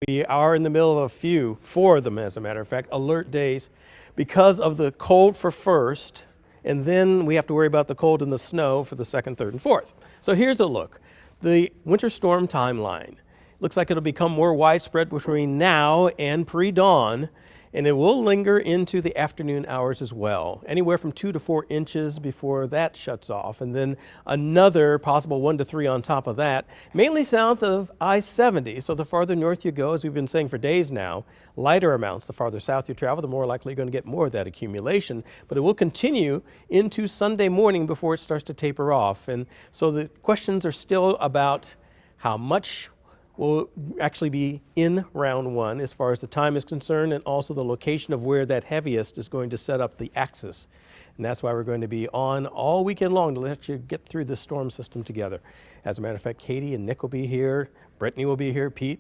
We are in the middle of four of them as a matter of fact, alert days because of the cold for first, and then we have to worry about the cold and the snow for the second, third, and fourth. So here's a look. The winter storm timeline. Looks like it'll become more widespread between now and pre-dawn, and it will linger into the afternoon hours as well. Anywhere from 2 to 4 inches before that shuts off, and then another possible 1 to 3 on top of that, mainly south of I-70. So the farther north you go, as we've been saying for days now, lighter amounts. The farther south you travel, the more likely you're going to get more of that accumulation. But it will continue into Sunday morning before it starts to taper off. And so the questions are still about how much will actually be in round one as far as the time is concerned, and also the location of where that heaviest is going to set up the axis. And that's why we're going to be on all weekend long to let you get through the storm system together. As a matter of fact, Katie and Nick will be here, Brittany will be here, Pete,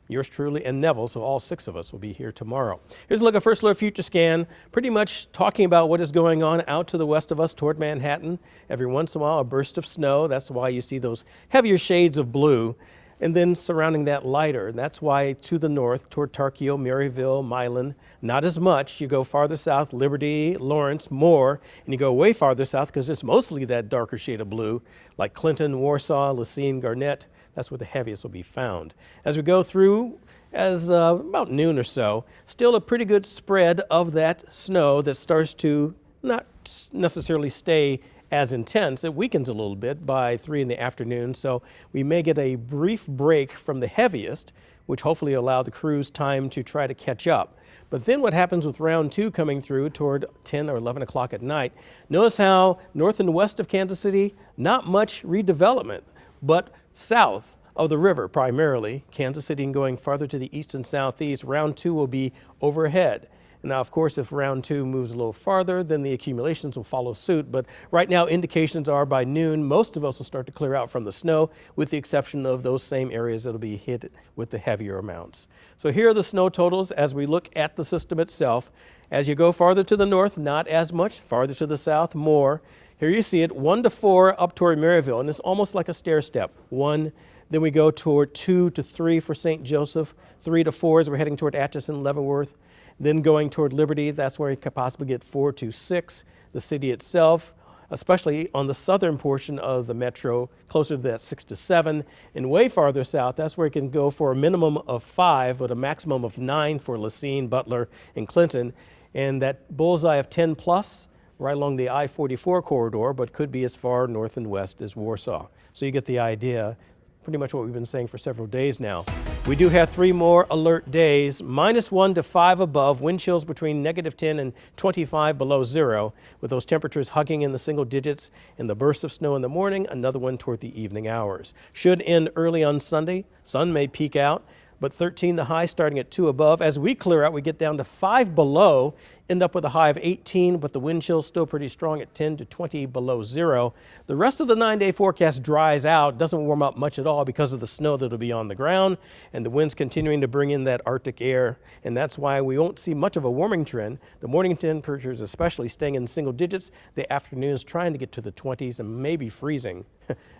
yours truly, and Neville, so all 6 of us will be here tomorrow. Here's a look at First Alert Future Scan, pretty much talking about what is going on out to the west of us toward Manhattan. Every once in a while, a burst of snow. That's why you see those heavier shades of blue. And then surrounding that lighter. That's why to the north, toward Tarkio, Maryville, Milan, not as much. You go farther south, Liberty, Lawrence, more, and you go way farther south because it's mostly that darker shade of blue, like Clinton, Warsaw, Lacine, Garnett. That's where the heaviest will be found. As we go through, as about noon or so, still a pretty good spread of that snow that starts to not necessarily stay as intense. It weakens a little bit by 3 in the afternoon, so we may get a brief break from the heaviest, which hopefully allow the crews time to try to catch up. But then what happens with round 2 coming through toward 10 or 11 o'clock at night? Notice how north and west of Kansas City, not much redevelopment, but south of the river primarily, Kansas City and going farther to the east and southeast, round 2 will be overhead. Now, of course, if round 2 moves a little farther, then the accumulations will follow suit. But right now, indications are by noon, most of us will start to clear out from the snow, with the exception of those same areas that will be hit with the heavier amounts. So here are the snow totals as we look at the system itself. As you go farther to the north, not as much. Farther to the south, more. Here you see it, 1 to 4 up toward Maryville, and it's almost like a stair step. 1, then we go toward 2 to 3 for St. Joseph, 3 to 4 as we're heading toward Atchison, Leavenworth. Then going toward Liberty, that's where you could possibly get 4 to 6. The city itself, especially on the southern portion of the metro, closer to that 6 to 7. And way farther south, that's where it can go for a minimum of 5, but a maximum of 9 for Lacine, Butler, and Clinton. And that bullseye of 10 plus, right along the I-44 corridor, but could be as far north and west as Warsaw. So you get the idea, pretty much what we've been saying for several days now. We do have 3 more alert days, -1 to 5 above, wind chills between -10 and 25 below zero, with those temperatures hugging in the single digits, and the burst of snow in the morning, another one toward the evening hours. Should end early on Sunday. Sun may peak out, but 13 the high, starting at 2 above. As we clear out, we get down to 5 below, end up with a high of 18, but the wind chill still pretty strong at 10 to 20 below zero. The rest of the 9-day forecast dries out, doesn't warm up much at all because of the snow that'll be on the ground, and the winds continuing to bring in that Arctic air, and that's why we won't see much of a warming trend. The morning temperatures especially staying in single digits, the afternoons trying to get to the 20s and maybe freezing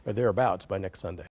or thereabouts by next Sunday.